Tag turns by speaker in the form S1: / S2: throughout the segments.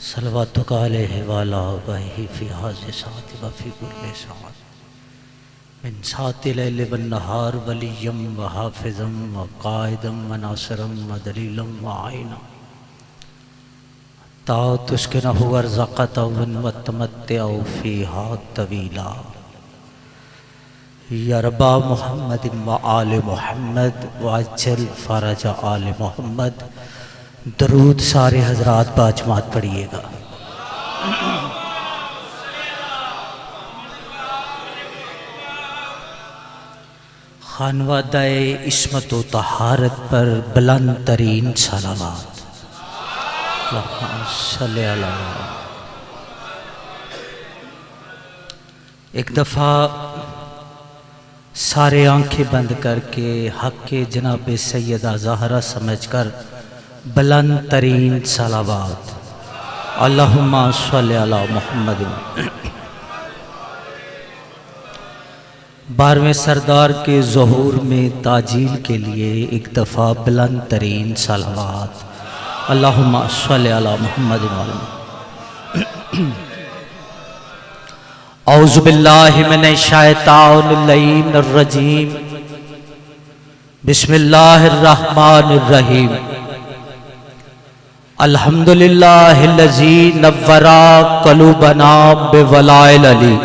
S1: सलवातुका अलैहि वाला वही फी हाज़ि सात व फी कुल्लि सात मिन सातिल लैल वन नहार वलियम व हाफिज़म व काइदम व नासिरम व दलीलम व आइना ता तुस्किनहु अर्ज़क़तन व तमत्तअ फ़ीहा तवीला या रब्बा मुहम्मद व आले मुहम्मद व अज्जल फ़रज आले मुहम्मद। दरूद सारे हजरात बाजमात पढ़िएगा। खानवादाए इस्मत व तहारत पर बुलंद तरीन सलावत। एक दफ़ा सारे आंखें बंद करके हक़ के जनाब सैयदा ज़हरा समझकर बुलंद तरीन सलावत अल्लाहुम्मा सल्लि अला मुहम्मद। 12वें सरदार के ज़ुहूर में ताजील के लिए एक दफ़ा बुलंद तरीन सलावत अल्लाहुम्मा सल्लि अला मुहम्मद। औज़ु बिल्लाहि मिनश शैतानिर रजीम बिस्मिल्लाहिर रहमानिर रहीम। अल्हम्दुलिल्लाहिल्लज़ी नव्वरा क़ुलूबना बिवलाइल अली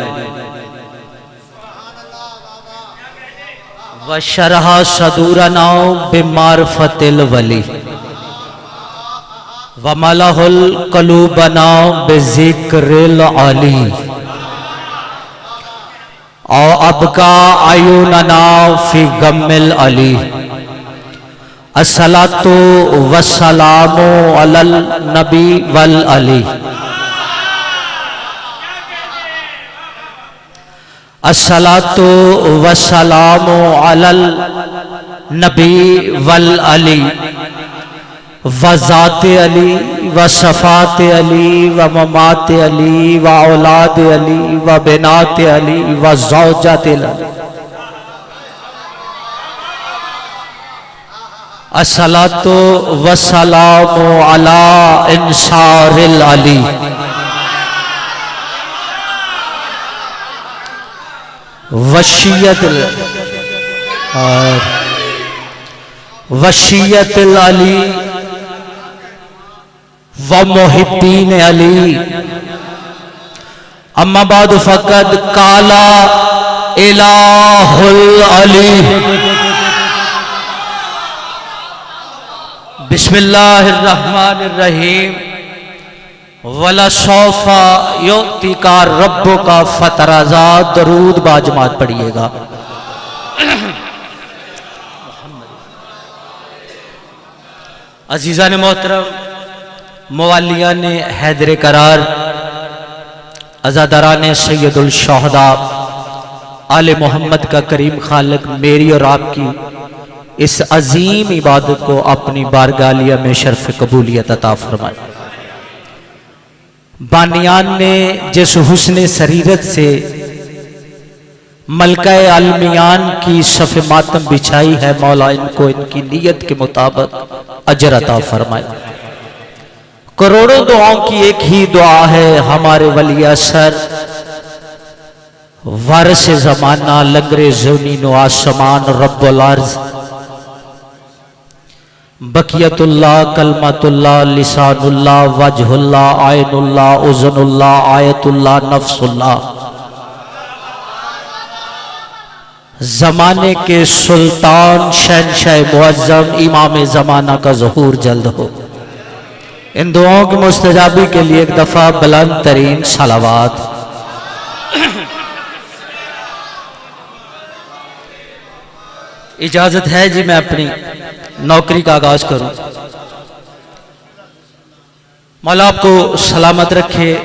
S1: व शरहा सदूरना बिमारफतिल वली व मलहुल क़ुलूबना बिज़िक्रिल अली औ अबका अयूनना फ़ी गम्मिल अली। अस्सलातु वस्सलामु अलल नबी वल अली। अस्सलातु वस्सलामु अलल नबी वल अली व ज़ाते अली व शफ़ाते अली व ममाते अली व औलाद अली व बिनाते अली व ज़ौजाते अली। अस्सलातु वस्सलामु अला इंसारिल अली वशियतिल अली व मुहिब्बीन अली। अम्मा बाद फ़क़द काला इलाहुल अली। बिस्मिल्लाहिर्रहमानिर्रहीम। वला सौफा युतिका रब्बुका फतरज़ा। दरूद बाजमात पढ़िएगा। अजीज़ान मोहतरम, मवालियान हैदर करार, अज़ादारान सैयदुल शुहदा आले मोहम्मद का करीम खालिक मेरी और आपकी इस अजीम इबादत को अपनी बारगालिया में शर्फ कबूलियत अता फरमाए। बानियान ने जिस हुस्न सरीरत से मलका अलमियान की सफ़े मातम बिछाई है, मौला इनको इनकी नीयत के मुताबिक अजर अता फरमाए। करोड़ों दुआओं की एक ही दुआ है, हमारे वली असर वारिस ज़माना लंगरे ज़मीन व आसमान रब्बुल अर्ज़ बकियतुल्लाह कलमतुल्लाह लिसानुल्लाह वजहुल्लाह आयनुल्लाह उज़नुल्लाह आयतुल्लाह नफ्सुल्लाह। ज़माने के सुल्तान शहंशाह मुअज़्ज़म इमाम ज़माना का ज़हूर जल्द हो। इन दुआओं की मुस्तजाबी के लिए एक दफ़ा बुलंद तरीन सलावत। इजाज़त है जी, मैं अपनी नौकरी का आगाज करूं। मौला आपको सलामत रखे।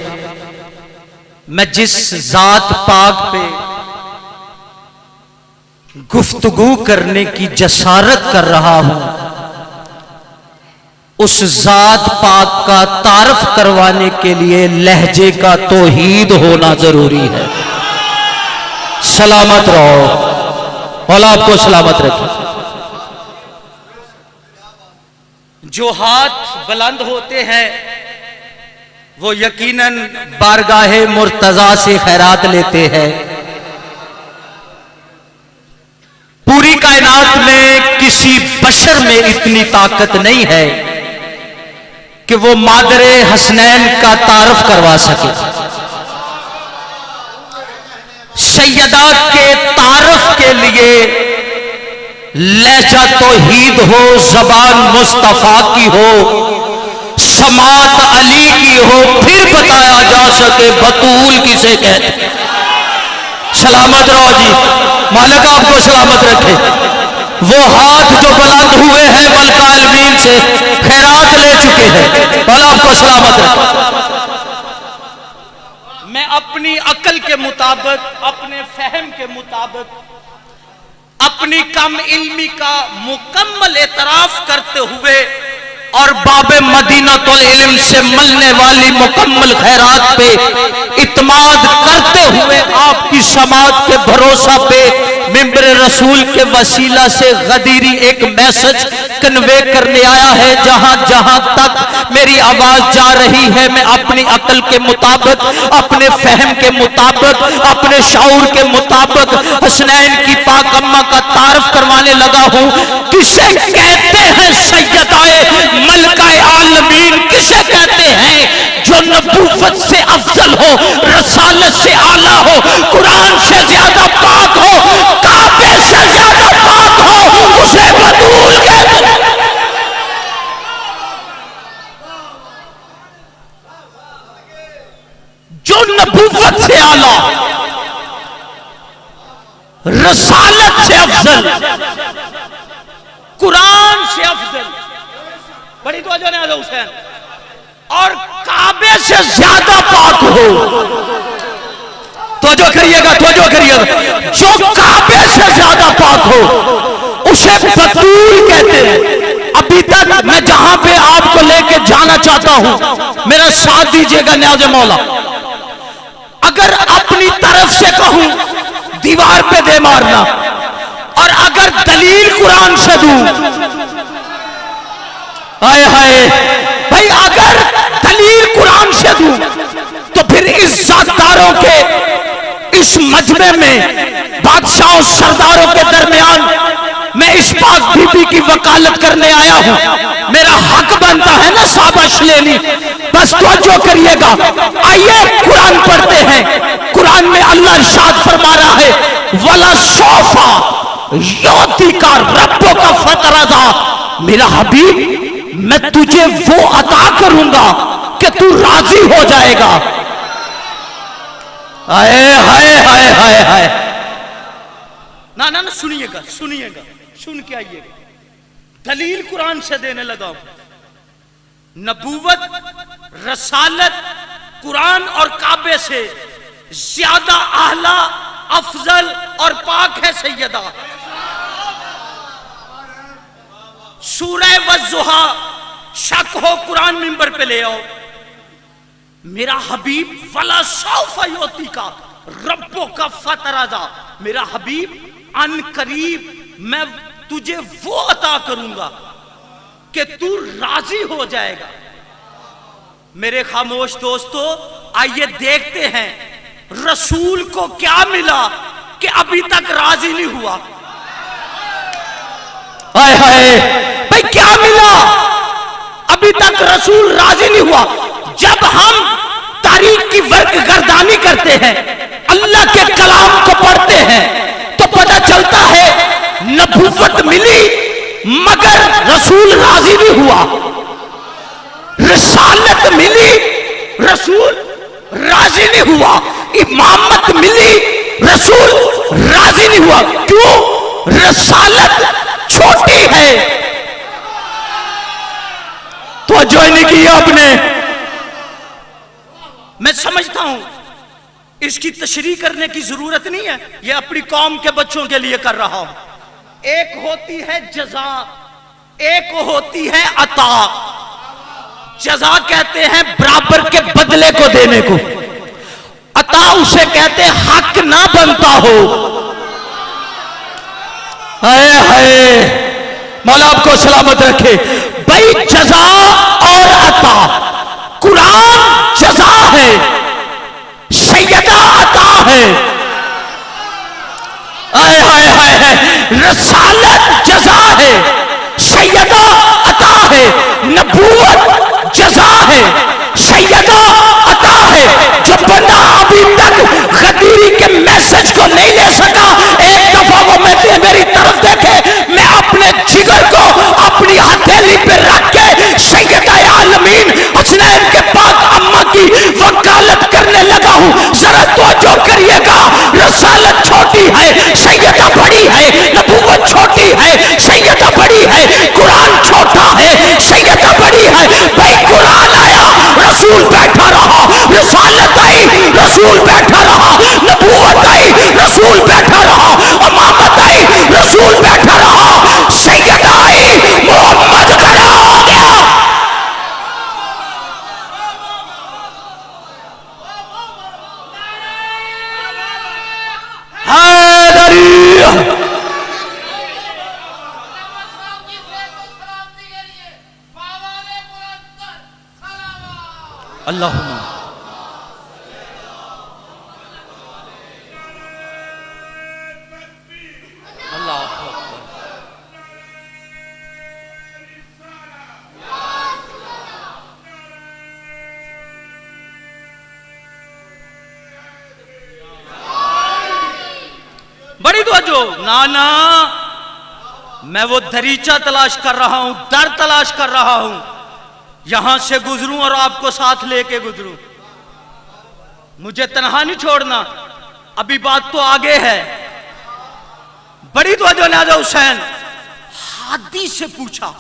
S1: मैं जिस जात पाक पे गुफ्तगू करने की जसारत कर रहा हूं, उस जात पाक का तारफ करवाने के लिए लहजे का तौहीद होना जरूरी है। सलामत रहो, मौला आपको सलामत रखे। जो हाथ बुलंद होते हैं वो यकीनन बारगाहे मुर्तजा से खैरात लेते हैं। पूरी कायनात में किसी बशर में इतनी ताकत नहीं है कि वो मादरे हसनैन का तारुफ करवा सके। सैयदा के तारुफ के लिए लहजा तौहीद हो, जबान मुस्तफा की हो, समात अली की हो, फिर बताया जा सके बतूल किसे कहते। सलामत रहो जी, मालिक आपको सलामत रखे। वो हाथ जो बुलंद हुए हैं मलका अलमीन से खैरात ले चुके हैं, मालिक आपको सलामत रखे। मैं अपनी अकल के मुताबिक, अपने फहम के मुताबिक, अपनी कम इल्मी का मुकम्मल एतराफ करते हुए और बाबे मदीनतुल इल्म से मिलने वाली मुकम्मल खैरात पे इत्माद करते हुए आपकी समात के भरोसा पे मिंबर रसूल के वसीला से गदीरी एक मैसेज कन्वे करने आया है। जहां जहां तक मेरी आवाज जा रही है, मैं अपनी अकल के मुताबिक, अपने फहम के मुताबिक, अपने शऊर के मुताबिक हसनैन की पाक अम्मा का तारफ करवाने लगा हूं। किसे कहते हैं सैयदाए मलकाए आलमीन, किसे कहते हैं जो नबूवत से अफजल हो, रसालत से आला हो, कुरान से ज्यादा पाक हो, काबे से ज्यादा पाक हो, उसे बतूल कहते हैं। जो नबूवत से आला, रसालत से अफजल, कुरान से अफजल, बड़ी तवज्जो ने आजा हुसैन, और काबे से ज्यादा पाक हो। तवज्जो करिएगा, तवज्जो करिएगा। जो काबे से ज्यादा पाक हो उसे बतूल कहते हैं। अभी तक मैं जहां पे आपको लेके जाना चाहता हूं, मेरा साथ दीजिएगा न्याज़े मौला। अगर अपनी तरफ से कहूं दीवार पे दे मारना, और अगर दलील कुरान से दूं, हाय हाय भाई, अगर दलील कुरान से दूं तो फिर इस ज़ातदारों के इस मजमे में बादशाहों सरदारों के दरमियान मैं इस पाक बीबी की वकालत करने आया हूं। मेरा हक बनता है ना शाबाश लेनी। बस तवज्जो करिएगा। आइए कुरान पढ़ते हैं। कुरान में अल्लाह इरशाद फरमा रहा है, वला सोफा योती का रब्बों का फतरदा, मेरा हबीब मैं तुझे वो अता करूंगा कि तू राजी हो जाएगा। हाय हाय हाय हाय हाय। ना ना ना, सुनिएगा सुनिएगा, सुन के आइएगा। दलील कुरान से देने लगा हूं। नबूवत, रसालत कुरान और काबे से ज्यादा आला, अफजल और पाक है सैयदा। सूरह वज़्ज़ुहा, शक हो कुरान मिंबर पे ले आओ। मेरा हबीब वला सौफा योती का रब्बों का फतरादा, मेरा हबीब अन करीब मैं तुझे वो अता करूंगा कि तू राजी हो जाएगा। मेरे खामोश दोस्तों, आइए देखते हैं रसूल को क्या मिला कि अभी तक राजी नहीं हुआ। हाय हाय भाई, क्या मिला? अभी तक रसूल राजी नहीं हुआ। जब हम तारीख की वर्क गर्दानी करते हैं, अल्लाह के कलाम को पढ़ते हैं, तो पता चलता है नबूवत मिली मगर रसूल राजी नहीं हुआ। रिसालत मिली, रसूल राजी नहीं हुआ। इमामत मिली, रसूल राजी नहीं हुआ। क्यों? रिसालत छोटी है। तो जो नहीं किया आपने, मैं समझता हूं इसकी तशरीह करने की जरूरत नहीं है, यह अपनी कौम के बच्चों के लिए कर रहा हूं। एक होती है जजा, एक होती है अता। जजा कहते हैं बराबर के बदले को देने को, अता उसे कहते हैं हक ना बनता हो। हाय हाय, मौला आपको सलामत रखे। भाई जजा और अता, कुरान रहे हैं, रसालत जजा है, सैयदा अता है, नबूवत जजा है, सैयदा अता है। जो बंदा अभी तक गदीरी के मैसेज को नहीं ले सका, एक दफा वो मेरी तरफ देखे, मैं अपने जिगर को अपनी हथेली पे रख के सैयदा आलमीन हसनैन के पाक अम्मा की वकालत करने लगा हूं। जरा तवज्जो करिएगा, रसालत छोटी है, सैयदा बड़ी है, नबूवत छोटी है, सैयदा बड़ी है, कुरान छोटा है, सैयदा बड़ी है। भाई कुरान आया, रसूल बैठा रहा, रसालत आई, रसूल बैठा रहा, नबूवत आई, रसूल बैठा रहा, इमामत आई, रसूल बैठा रहा, सैयदा आई, मोहम्मद खड़ा हो गया। अल्लाहुम्मा बड़ी तवज्जो। नाना, मैं वो दरीचा तलाश कर रहा हूं, दर तलाश कर रहा हूं, यहां से गुजरूं और आपको साथ लेके गुजरूं। मुझे तन्हा नहीं छोड़ना, अभी बात तो आगे है। बड़ी तवज्जो। नाज़ा हुसैन हादी से पूछा,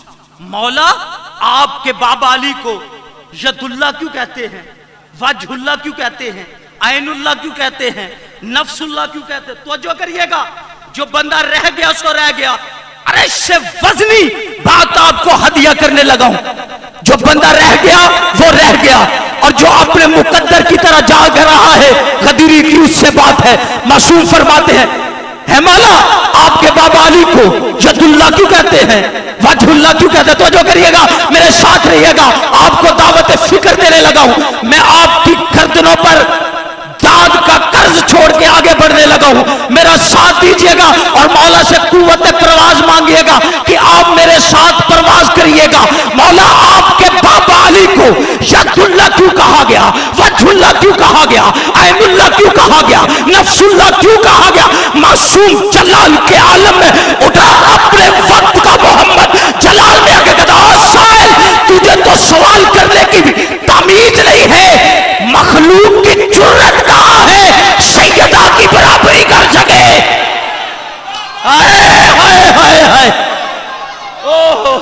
S1: मौला आपके बाबा अली को यदुल्ला क्यों कहते हैं, वजहुल्ला क्यों कहते हैं, ऐनुल्ला क्यों कहते हैं, नफ्सुल्ला क्यों कहते हैं? तवज्जो करिएगा, जो बंदा रह गया सो रह गया। अरे से वजनी बात आपको हदिया करने लगा हूं। जो बंदा रह गया वो रह गया, और जो अपने मुकद्दर की तरह जाग रहा है, गदीरी की उससे बात है। मासूम फरमाते हैं, है मौला आपके बाबा अली को यदुल्ला क्यों कहते हैं, वजहुल्ला क्यों कहते हैं? तो जो करिएगा, मेरे साथ रहिएगा, आपको दावत फिक्र देने लगा हूं। मैं आपकी गर्दनों पर दाद का कर्ज छोड़ के आगे बढ़ने लगा हूं, मेरा साथ दीजिएगा और मौला से कुव्वत प्रवाज मांगिएगा कि आप मेरे साथ प्रवाज करिएगा। मौला आपके बाबा अली को यदुल्ला क्यों कहा गया, वजहुल्ला क्यों कहा गया, ऐनुल्ला क्यों कहा गया, नफ्सुल्ला क्यों कहा गया? मासूम जलाल के आलम में उठा अपने वक्त का मोहम्मद जलाल में आके कहता, साहिल तुझे तो सवाल करने की भी तमीज नहीं है, मखलूक की जुर्रत कहां है सैयदा की बराबरी कर सके? हाय हाय हाय हाय, ओहो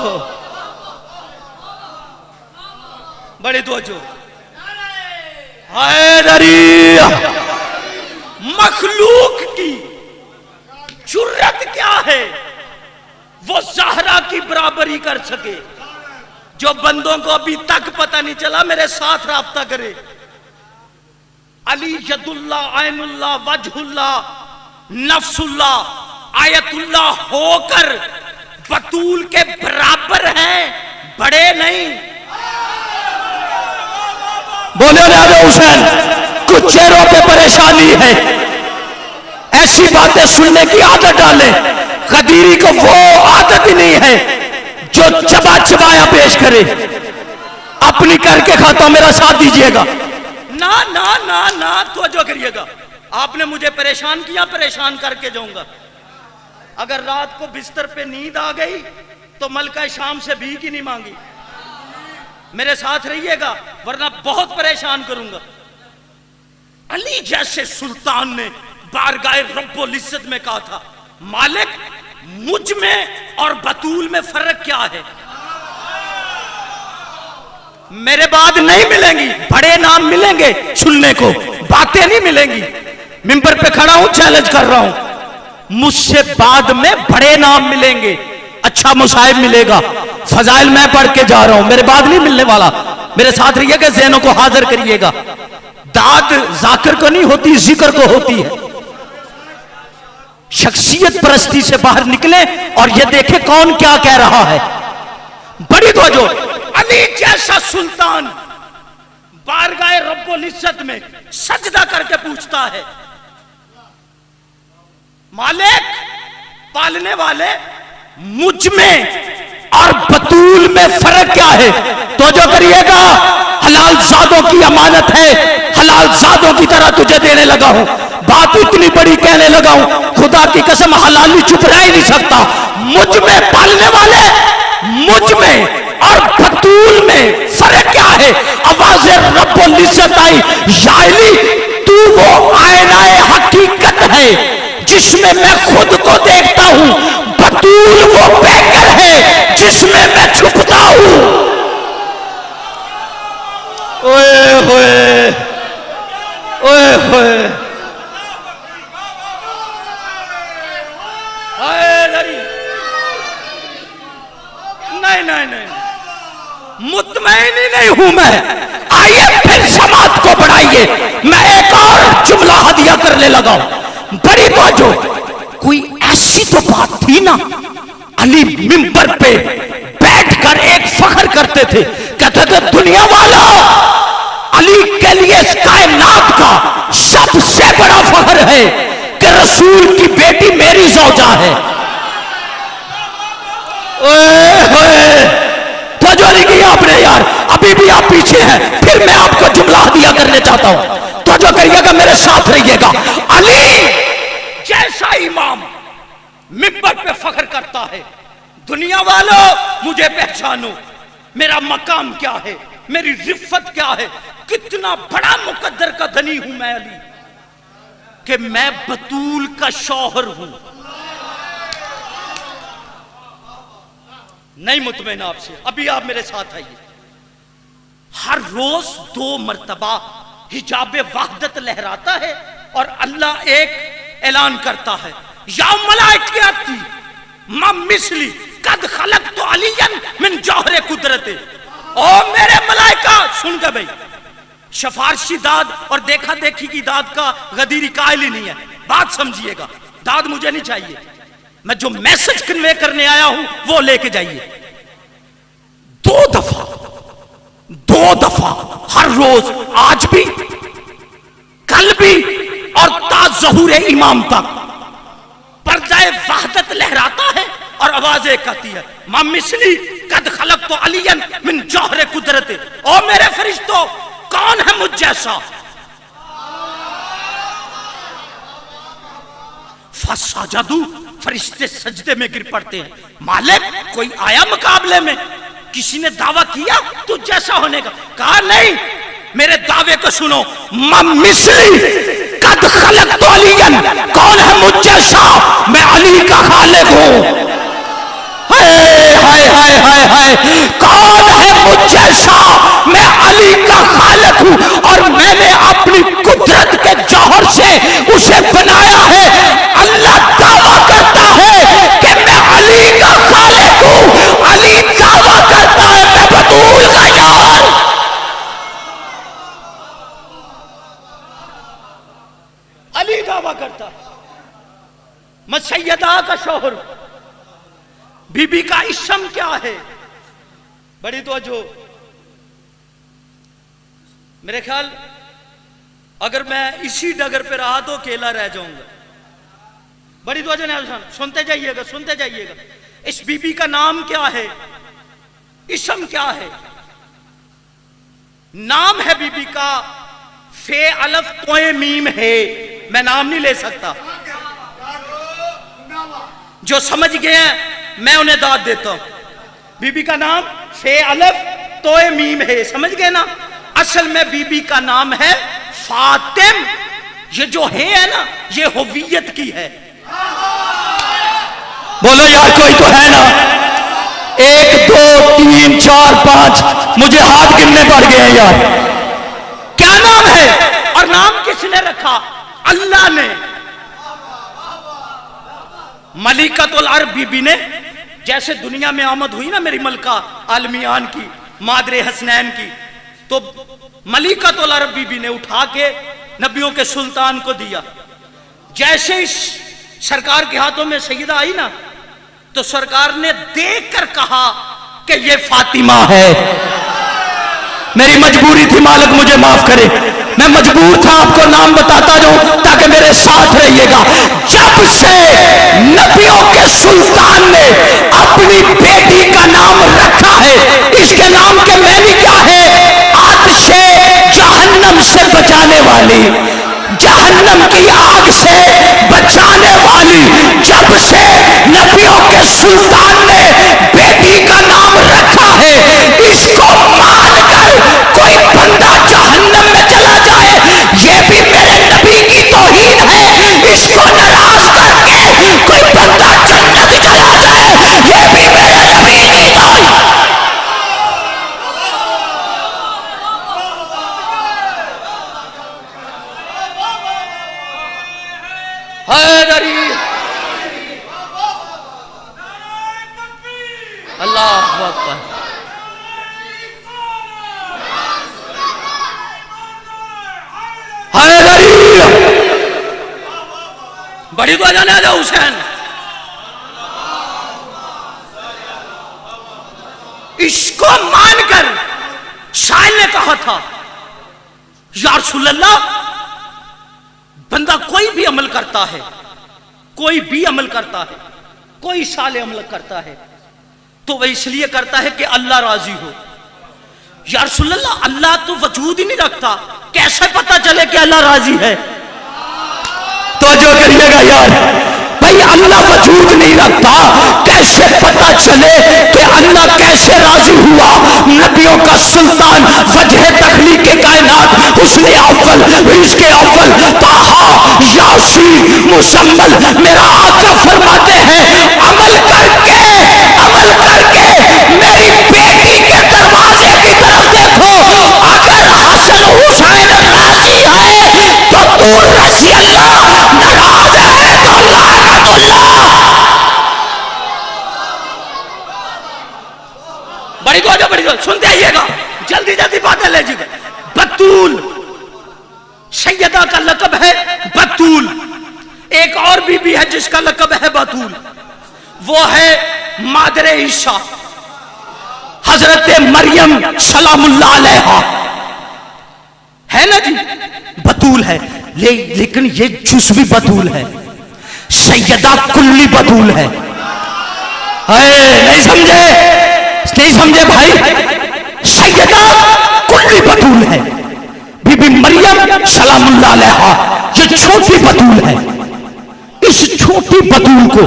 S1: बड़ी तवज्जो। हैदरी, मखलूक की जुर्रत क्या है वो ज़हरा की बराबरी कर सके? जो बंदों को अभी तक पता नहीं चला, मेरे साथ राब्ता करे। अली यदुल्ला, ऐनुल्ला, वजहुल्ला, नफ्सुल्ला, आयतुल्ला होकर बतूल के बराबर हैं, बड़े नहीं। बोले नाज़ा हुसैन, कुछ चेहरों पे परेशानी है, ऐसी बातें सुनने की आदत डाले। गदीरी को वो आदत ही नहीं है जो चबा चबाया पेश करे। अपनी करके खाता, मेरा साथ दीजिएगा। ना ना ना ना, तवज्जो करिएगा, आपने मुझे परेशान किया, परेशान करके जाऊंगा। अगर रात को बिस्तर पे नींद आ गई तो मलका शाम से भीख ही नहीं मांगी। मेरे साथ रहिएगा वरना बहुत परेशान करूंगा। अली जैसे सुल्तान ने बारगाह रब्बुल इज्जत में कहा था, मालिक मुझ में और बतूल में फर्क क्या है? मेरे बाद नहीं मिलेंगी, बड़े नाम मिलेंगे सुनने को, बातें नहीं मिलेंगी। मिंबर पे खड़ा हूं, चैलेंज कर रहा हूं, मुझसे बाद में बड़े नाम मिलेंगे, अच्छा मुसाहिब मिलेगा, फजाइल मैं पढ़ के जा रहा हूं, मेरे बाद नहीं मिलने वाला। मेरे साथ रहिएगा, ज़हनों को हाजिर करिएगा। दाद जाकिर को नहीं होती, जिक्र को होती है। शख्सियत परस्ती से बाहर निकले और ये देखे कौन क्या कह रहा है। बड़ी तवज्जो। अली जैसा सुल्तान बारगाह रब्बुल इज्जत में सजदा करके पूछता है, मालिक पालने वाले मुझ में और बतूल में फर्क क्या है? तो जो करिएगा, हलाल जादों की अमानत है, हलाल जादों की तरह तुझे देने लगा हूं। बात इतनी बड़ी कहने लगा हूं, खुदा की कसम हलाली चुप रह ही नहीं सकता। मुझ में पालने वाले, मुझ में और बतूल में फर्क क्या है? आवाज़ रब्बुल इज्जत आई, याली तू वो आईनाए हकीकत है जिसमें मैं खुद को देखता हूं, बतूल वो पैकर है जिसमें मैं छुपता हूं। ओए होए, ओए होए, नहीं नहीं नहीं, मुतमईन ही नहीं हूं मैं। आइए फिर समात को बढ़ाइए। मैं एक और जुमला हदिया करने लगा हूं, बड़ी तवज्जो। कोई ऐसी तो बात थी ना, अली मिंबर पे बैठकर एक फख्र करते थे, कहते थे दुनिया वाला, अली के लिए इस कायनात का सबसे बड़ा फख्र है कि रसूल की बेटी मेरी ज़ौजा है। तो जो नहीं किया आपने यार, अभी भी आप पीछे हैं। फिर मैं आपको जुमला हदिया करने चाहता हूं, तो जो करिएगा मेरे साथ रहिएगा। अली जैसा इमाम मिंबर पे फख्र करता है, दुनिया वालों मुझे पहचानो, मेरा मकाम क्या है, मेरी रिफ़त क्या है, कितना बड़ा मुकद्दर का धनी हूं मैं अली, कि मैं बतूल का शौहर हूं। नहीं मुतमईन आपसे, अभी आप मेरे साथ आइए। हर रोज 2 मर्तबा हिजाबे वहदत लहराता है और अल्लाह एक ऐलान करता है, या मलाइकाती मा मिस्ली कद खलक तो अलियन मिन जौहरे कुदरते। ओ मेरे मलाइका सुन के भाई, शफारशी दाद और देखा देखी की दाद का गदीरी कायल ही नहीं है। बात समझिएगा, दाद मुझे नहीं चाहिए, मैं जो मैसेज कन्वे करने आया हूं वो लेके जाइए। 2 दफा हर रोज, आज भी, कल भी और ताज़हुर इमाम तक पर्दाए वहदत लहराता है और आवाज एक आती है, मा मिस्ली कद खलक तो अलियन मिन जौहरे कुदरते। ओ मेरे फरिश्तों, कौन है मुझ जैसा? फसजदू, फरिश्ते सजदे में गिर पड़ते हैं। मालिक कोई आया मुकाबले में, किसी ने दावा किया तू जैसा होने का? कहा नहीं, मेरे दावे को सुनो। मिस्ली कद खलक तो अलियन, कौन है मुझ जैसा? मैं अली का खालिक हूं। हाय हाय हाय हाय हाय, कौन है मुझ जैसा? मैं अली का खालिक हूं और मैंने अपनी कुदरत के जौहर से उसे बनाया है। अल्लाह दावा करता है कि मैं अली का खालिक हूं, अली दावा करता है मैं बतूल का यार। अली दावा करता है मैं सैयदा का शौहर हूं। बीबी का इस्म क्या है? बड़ी तो जो मेरे ख्याल अगर मैं इसी डगर पे रहा तो अकेला रह जाऊंगा। बड़ी तो सुनते जाइएगा, सुनते जाइएगा। इस बीबी का नाम क्या है, इस्म क्या है? नाम है बीबी का फे अलफ तोए मीम है, मैं नाम नहीं ले सकता। जो समझ गए हैं मैं उन्हें दाद देता हूं। बीबी का नाम फे अलफ तोए मीम है, समझ गए ना? असल में बीबी का नाम है फातिम। ये जो है ना, ये हुवियत की है। बोलो यार कोई तो है ना? 1 2 3 4 5 मुझे हाथ गिनने पड़ गए हैं यार। क्या नाम है और नाम किसने रखा? अल्लाह ने। मलिकतुल अरब बीबी ने, जैसे दुनिया में आमद हुई ना मेरी मलका आलमियान की, मादरे हसनैन की, तो मलिकतुल अरब बीबी ने उठा के नबियों के सुल्तान को दिया। जैसे इस सरकार के हाथों में सईदा आई ना, तो सरकार ने देखकर कहा कि ये फातिमा है। मेरी मजबूरी थी, मालिक मुझे माफ करे। मैं मजबूर था आपको नाम बताता जाऊं ताकि मेरे साथ रहिएगा। जब से नबियों के सुल्तान ने अपनी बेटी का नाम रखा है, इसके नाम के मैंने क्या है? आतिशे जहन्नम से बचाने वाली, जहन्नम की आग से बचाने वाली। जब से नबियों के सुल्तान ने बेटी का नाम रखा है, इसको मानकर कोई बंदा जहन्नम में चला जाए, ये भी मेरे नबी की तौहीन है। इसको नाराज करके कोई बंदा जन्नत चला जाए, ये भी मेरे नबी की तौहीन। अल्लाह अकबर। बड़ी को जाने दो हुसैन। इसको मानकर शायर ने कहा था, या रसूल अल्लाह, बंदा कोई भी अमल करता है, कोई भी अमल करता है, कोई साले अमल करता है तो वह इसलिए करता है कि अल्लाह राजी हो। या रसूल अल्लाह, अल्लाह तो वजूद ही नहीं रखता, कैसे पता चले कि अल्लाह राजी है? तो जो करिएगा यार भाई, अल्लाह वजूद नहीं रखता, कैसे पता चले कि अल्लाह कैसे राजी हुआ? नबियों का सुल्तान, वजह तखलीक के कायनात, हुस्ने अव्वल, रिज़्क़े अव्वल, ताहा, यासीन, मुसम्मल, मेरा आका फरमाते हैं, अमल करके मेरी बेटी के दरवाजे की तरफ देखो, अगर हसन हुसैन राजी है तो तू रजी अल्लाह, नाराज है तो लानतुल्लाह। बड़ी गो सुनते आइएगा, जल्दी जल्दी बातें ले जी। बतूल सैयदा का लकब है बतूल। एक और बीबी है जिसका लकब है बतूल, वो है मादरे ईसा, हजरत मरियम सलामुल्लाह अलैहा, है ना जी, बतूल है। लेकिन ये जुज़ भी बतूल है, सैयदा कुल्ली बतूल है। नहीं समझे भाई, सैयदा कुल्ली बतूल है, बीबी मरियम सलामुल्लाह अलैहा, ये छोटी बतूल है। इस छोटी बतूल को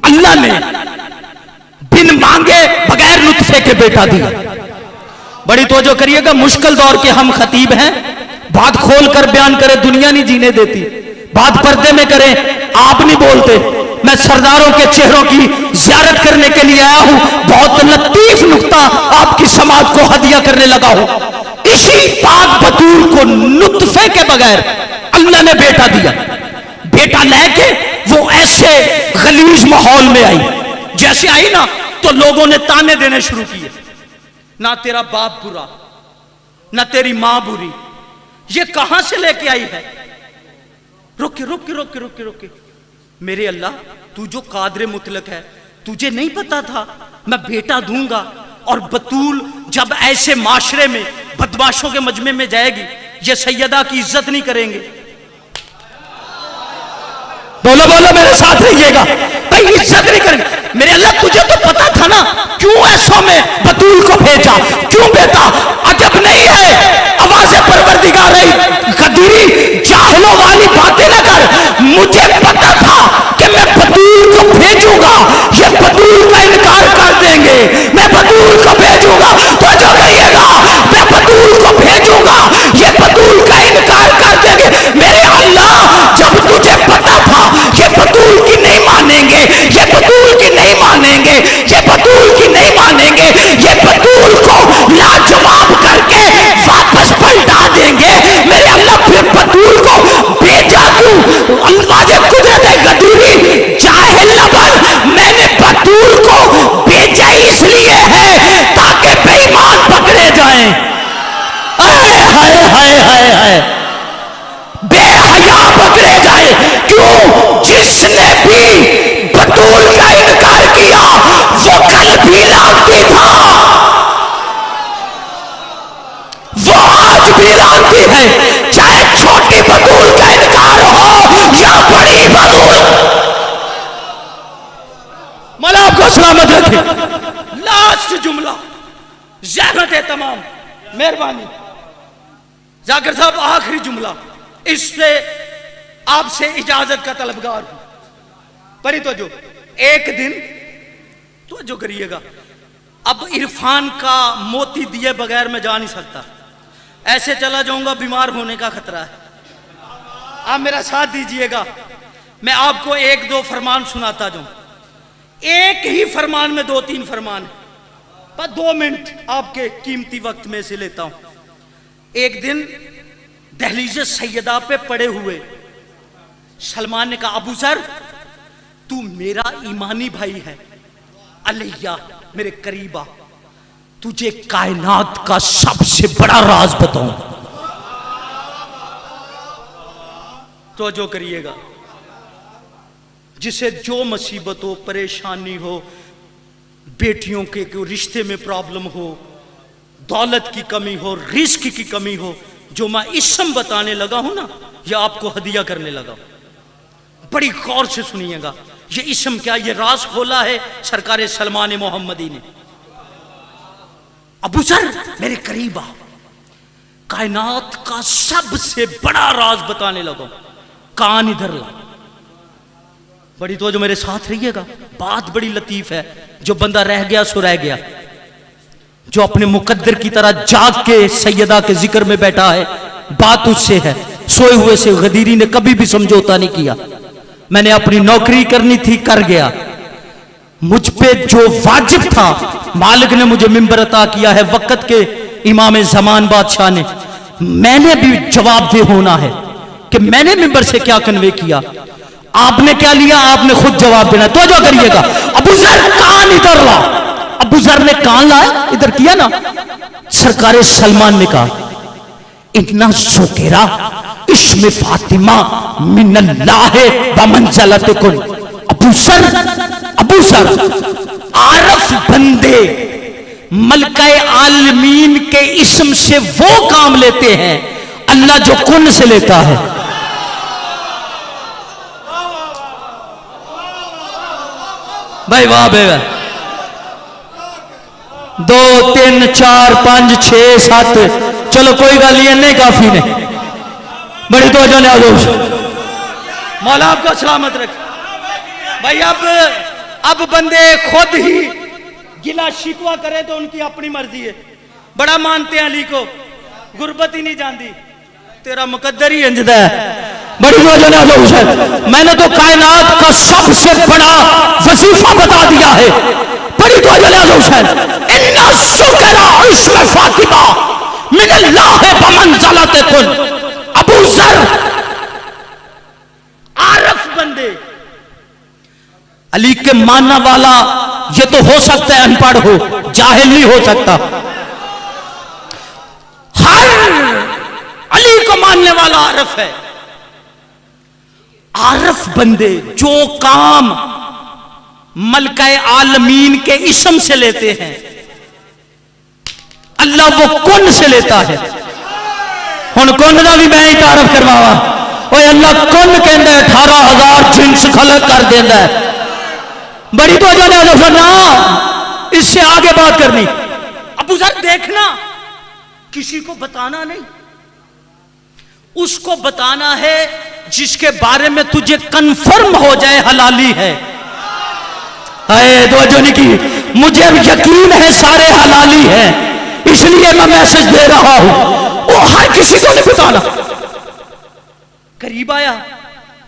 S1: अल्लाह ने बिन मांगे बगैर नुत्फे के बेटा दिया। बड़ी तवज्जो करिएगा, मुश्किल दौर के हम खतीब हैं, बात खोल कर बयान करें, दुनिया नहीं जीने देती, बात पर्दे में करें, आप नहीं बोलते। मैं सरदारों के चेहरों की ज़ियारत करने के लिए आया हूं, बहुत लतीफ नुक्ता आपकी समाज को हदिया करने लगा हूं। इसी पाक बतूल को नुत्फे के बगैर अल्लाह ने बेटा दिया। बेटा लेके वो ऐसे गलीज माहौल में आई, जैसे आई ना तो लोगों ने ताने देने शुरू किए, ना तेरा बाप बुरा, ना तेरी मां बुरी, ये कहां से लेके आई है? रुके रुके रुके रुके रुके, मेरे अल्लाह, तू जो कादरे मुतलक है, तुझे नहीं पता था मैं बेटा दूंगा? और बतूल जब ऐसे माशरे में बदमाशों के मजमे में जाएगी, ये सैयदा की इज्जत नहीं करेंगे। बोलो बोलो मेरे साथ रहिएगा भाई, इज्जत नहीं करेंगे। मेरे अल्लाह, तुझे तो पता था ना, क्यों ऐसों में बतूल को भेजा? क्यों बेटा? अजब नहीं है, आवाज़ परवरदिगार रही कदीरी, जाहिलों वाली बातें न कर। मुझे पता था कि मैं बतूल को भेजूंगा, ये बतूल का इनकार कर देंगे, मैं बतूल को भेजूंगा, तो जो कहिएगा मैं बतूल को भेजूंगा, ये बतूल का इनकार कर देंगे। मेरे अल्लाह, जब तुझे पता था ये बतूल की नहीं मानेंगे, ये बतूल की नहीं मानेंगे, ये बतूल की नहीं मानेंगे, ये बतूल को लाजवाब करके वापस पलटा देंगे, मेरे अल्लाह फिर बतूल को भेजा क्यों? अल्लाह कुदरत गदीरी, जाहिल न बन, मैंने बतूल को भेजा इसलिए है ताकि बेईमान पकड़े जाएं। हाय हाय हाय हाय हाय, बेहया पकड़े जाए। क्यों? जिसने भी बतूल का इनकार किया वो कल भी लानती था, वो आज आज भी लानती है, चाहे छोटी बतूल का इनकार हो या बड़ी बतूल। मौला आपको सलामत रखे। लास्ट जुमला, ज़हमत है तमाम, मेहरबानी जाकिर साहब, आखिरी जुमला, इससे आपसे इजाजत का तलबगार हूं। परी तो जो एक दिन तो जो करिएगा, अब इरफान का मोती दिए बगैर मैं जा नहीं सकता, ऐसे चला जाऊंगा बीमार होने का खतरा है। आप मेरा साथ दीजिएगा, मैं आपको एक दो फरमान सुनाता जाऊं। एक ही फरमान में दो तीन फरमान है, पर 2 मिनट आपके कीमती वक्त में से लेता हूं। एक दिन दहलीज सैयदा पे पड़े हुए सलमान ने कहा, अबू जर तू मेरा ईमानी भाई है, अलिया मेरे करीबा, तुझे कायनात का सबसे बड़ा राज बताऊं। तो जो करिएगा, जिसे जो मुसीबत हो, परेशानी हो, बेटियों के रिश्ते में प्रॉब्लम हो, दौलत की कमी हो, रिस्क की कमी हो, जो मैं इसम बताने लगा हूं ना, यह आपको हदिया करने लगा। बड़ी गौर से सुनिएगा, ये इसम क्या, ये राज खोला है सरकार सलमान मोहम्मदी ने। अबू जर मेरे करीबा, कायनात का सबसे बड़ा राज बताने लगा, कान इधर ला। बड़ी तो जो मेरे साथ रहिएगा, बात बड़ी लतीफ है। जो बंदा रह गया सो रह गया, जो अपने मुकद्दर की तरह जाग के सैयदा के जिक्र में बैठा है, बात उससे है। सोए हुए से गदीरी ने कभी भी समझौता नहीं किया। मैंने अपनी नौकरी करनी थी, कर गया। मुझ पे जो वाजिब था, मालिक ने मुझे मिंबर अता किया है वक्त के इमाम ज़मान बादशाह ने। मैंने भी जवाबदेह होना है कि मैंने मिंबर से क्या कन्वे किया, आपने क्या लिया, आपने खुद जवाब देना। तो जो करिएगा, अबू जर कान इधर ला। अबू जर ने कान लाया, इधर किया ना, सरकार सलमान ने कहा, इतना सुकेरा इश्म फातिमा मिनल्लाह व मंज़लत कुन। अबू सर आरफ बंदे मलकाए आलमीन के इस्म से वो काम लेते हैं अल्लाह जो कुन से लेता है। भाई वाह बेवा, 2 3 4 5 6 7, चलो कोई गल नहीं, नहीं काफी ने। बड़ी तो जो मौला आपको सलामत रखे। भाई अब बंदे खुद ही गिला शिकवा करे तो उनकी अपनी मर्जी है। बड़ा मानते हैं अली को, गुर्बत ही नहीं जानती, तेरा मुकद्दर ही अंजदा है। बड़ी वजह, मैंने तो कायनात का सबसे बड़ा वजीफा बता दिया है। बड़ी वजह, इन्ना शुकरा इश्क़ फातिमा मिनल्लाह व मंज़लत कुन। अबू जर आरफ बंदे, अली के मानने वाला ये तो हो सकता है अनपढ़ हो, जाहिल नहीं हो सकता। हर अली को मानने वाला आरफ है। आरफ बंदे जो काम मलकाए आलमीन के इस्म से लेते हैं, अल्लाह वो कुन से लेता है। हुण कुन का भी मैं ही तारफ करवावा। ओए अल्लाह कुन कहता है 18,000 जिन्स खलक कर देता है। बड़ी तो ना, इससे आगे बात करनी। अबू जर देखना, किसी को बताना नहीं, उसको बताना है जिसके बारे में तुझे कंफर्म हो जाए हलाली है। दो नहीं की, मुझे यकीन है सारे हलाली है, इसलिए मैं मैसेज दे रहा हूं। वो हर किसी को नहीं बताना। करीब आया,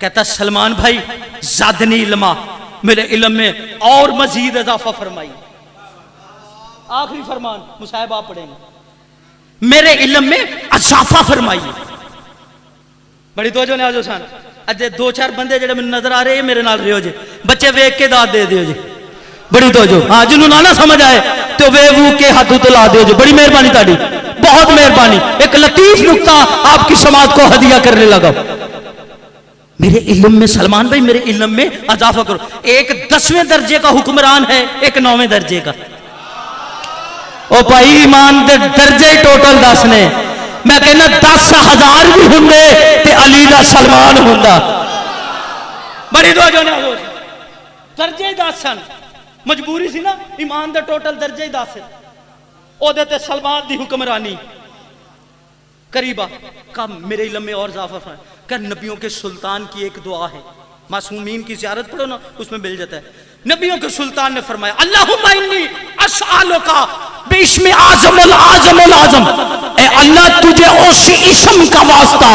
S1: कहता सलमान भाई ज़ादनी इल्मा, मेरे इल्म में और मजीद इजाफा फरमाई। आखिरी फरमान मुसाहिब आप पढ़ेंगे, मेरे इल्म में इजाफा फरमाइए। बड़ी तवज्जो ने आजो सान अजे 2-4 बंदे जेडे मैनूं नजर आ रहे मेरे नाल रहो जे, बच्चे वेख के दाद दे दियो जी। बड़ी तवज्जो, हाँ जिन्हों ना समझ आए तो वे वो के हाथ तो ला दियो जी। बड़ी मेहरबानी ताड़ी, बहुत मेहरबानी। एक लतीफ नुक्ता आपकी समाज को हदिया करने लगा। मेरे इल्म में सलमान भाई, मेरे इल्म में इजाफा करो। एक 10वें दर्जे का हुक्मरान है, एक 9वें दर्जे का। ओ भाई ईमान दे दर्जे टोटल 10 ने। मैं कहना 10,000 भी होंगे ते अली दा सलमान होंदा। बड़ी दो जो ना दर्जे 10 सन, मजबूरी सी ना, ईमान दे टोटल दर्जे 10 ओदे ते सलमान दी हुक्मरानी करीबा का मेरे इल्म में और इजाफा है। क्या नबियों के सुल्तान की एक दुआ है, मासूमीन की ज़ियारत पढ़ो ना, उसमें मिल जाता है। नबियों के सुल्तान ने फरमाया अल्लाहुम्मा इन्नी अस्अलुका बिस्मि आज़मुल आज़मुल आज़म, ए अल्लाह तुझे उस इस्म का वास्ता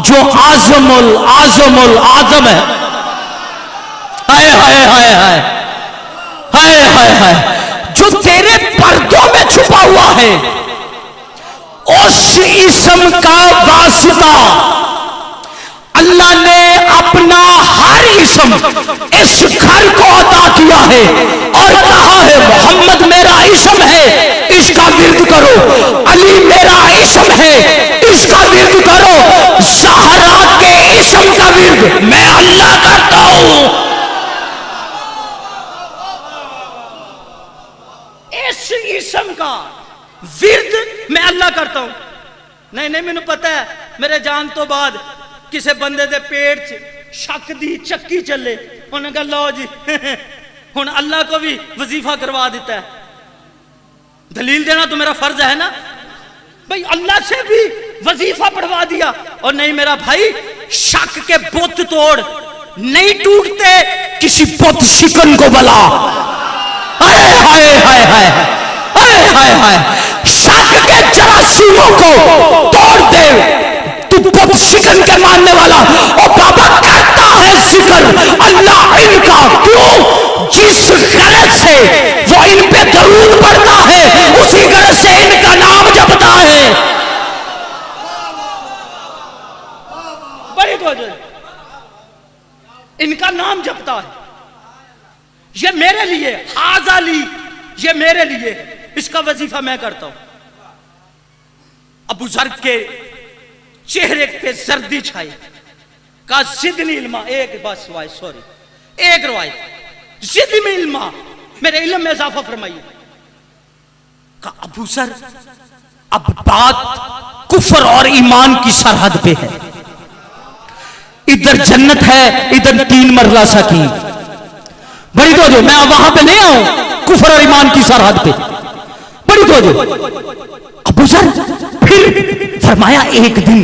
S1: जो आज़मुल आज़मुल आज़म है। हाय हाय हाय हाय हाय हाय हाय, जो तेरे पर्दों में छुपा हुआ है, उस इस्म का वास्ता अल्लाह ने अपना हर इस्म इस घर को अता किया है और कहा है मोहम्मद मेरा इस्म है, इसका विर्द करो, अली मेरा इस्म है, इसका विर्द करो, ज़हरा के इस्म का विर्द मैं अल्लाह करता हूं। इस इस्म का विर्द मैं अल्लाह करता हूं। नहीं नहीं, मैंने पता है मेरे जान तो बाद किसी बंदे दे पेट च शक दी चक्की चले, उन्हें कहा लो जी हुण अल्लाह को भी वजीफा करवा देता है। दलील देना तो मेरा फर्ज है ना भाई, अल्लाह से भी वजीफा पढ़वा दिया। और नहीं मेरा भाई, शक के बुत तोड़ नहीं टूटते, किसी बुत शिकन को बला। हाय हाय हाय हाय हाय हाय हाय, शक के जरासीमों को तोड़ दे, तू बुत शिकन के मानने वाला। और बाबा करता है जिक्र अल्लाह इनका, क्यों? जिस गरज से वो इन पे दरूद पढ़ता है, उसी गरज से इनका नाम जपता है। बड़ी वजह इनका नाम जपता है। ये मेरे लिए हाजाली, ये मेरे लिए, इसका वजीफा मैं करता हूं। अबू जर के चेहरे पे सर्दी छाई, का जिदनी इल्मा, एक बस वाय सॉरी एक रवायत, जिदनी इल्मा, मेरे इल्म में इजाफा फरमाइए। का अबू जर अब बात कुफर और ईमान की सरहद पे है, इधर जन्नत है, इधर 3 मरला सकी। बड़ी तो जो मैं वहां पे नहीं आऊं, कुफर और ईमान की सरहद पे। बड़ी तो जो अबू जर फिर फरमाया एक दिन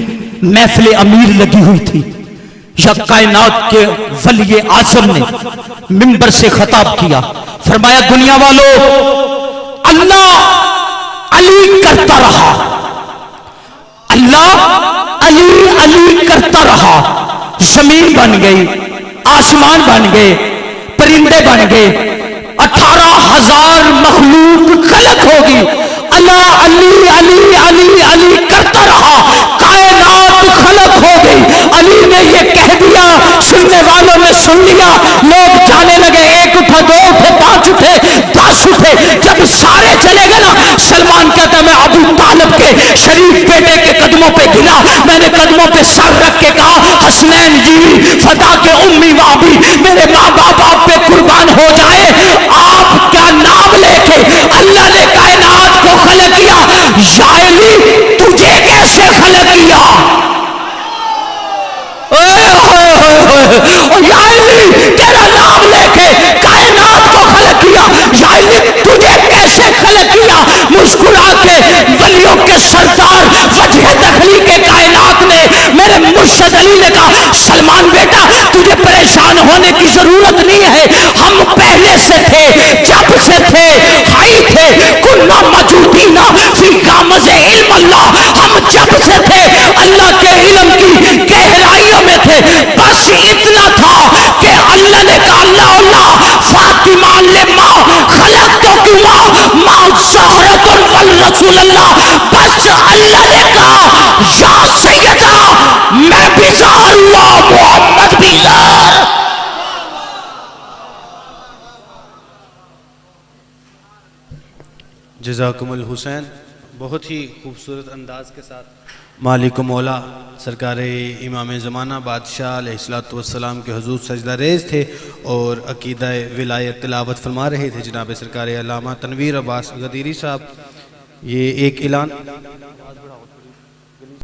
S1: महफिल अमीर लगी हुई थी, या कायनात के वली आज़म ने मिंबर से खिताब किया, फरमाया दुनिया वालों, अल्लाह अली करता रहा, अल्लाह अली अली करता रहा। जमीन बन गई, आसमान बन गए, परिंदे बन गए, 18,000 मखलूक खलक होगी, अल्लाह अली अली अली अली करता रहा, कायनात खलक हो गई। अली ने ये कह दिया, सुनने वालों ने सुन लिया, लोग जाने लगे, 1 उठा, 2 उठे, 5 उठे, 10 उठे। जब सारे चले गए ना, सलमान कहता है मैं अबू तालिब के शरीफ बेटे के कदमों पे गिरा, मैंने कदमों पे सर रख के कहा हसनैन जी फदा के उम्मी वाबी, मेरे माँ बाप आप पे कुर्बान हो जाए, आपका नाम लेके अल्लाह ने कायनात को खलक किया। या अली तुझे कैसे खलक किया? या अली तेरा नाम लेके कायनात को खलक किया, या अली तुझे कैसे खलक किया? मुस्कुरा के वलियों के सरदार वजह तखली के कायनात ने, मेरे मुर्शद अली ने कहा सलमान बेटा तुझे परेशान होने की जरूरत नहीं है, हम पहले से थे, जब से थे, हाई थे, कुन्ना मजूदीना फी गामज़े इल्म अल्लाह, हम जब से थे अल्लाह के इल्म की गहराइयों में थे। बस इतना था कि अल्लाह ने कहा अल्लाह अल्लाह फातिमा ले माँ खलक तो क्यों माँ ज़हरतुल वल रसूल अल्लाह, बस अल्लाह ने कहा या सैयदा मैं बिजार हुआ, मोहम्मद बिजार।
S2: जज़ाकुमुल हुसैन, बहुत ही खूबसूरत अंदाज के साथ मालिक मौला सरकार इमाम ज़माना बादशाह अलैहिस्सलातु वस्सलाम के हुजूर सजदा रेज़ थे और अकीदा विलायत तिलावत फरमा रहे थे जनाब सरकार अल्लामा तनवीर अब्बास गदीरी साहब। ये एक ऐलान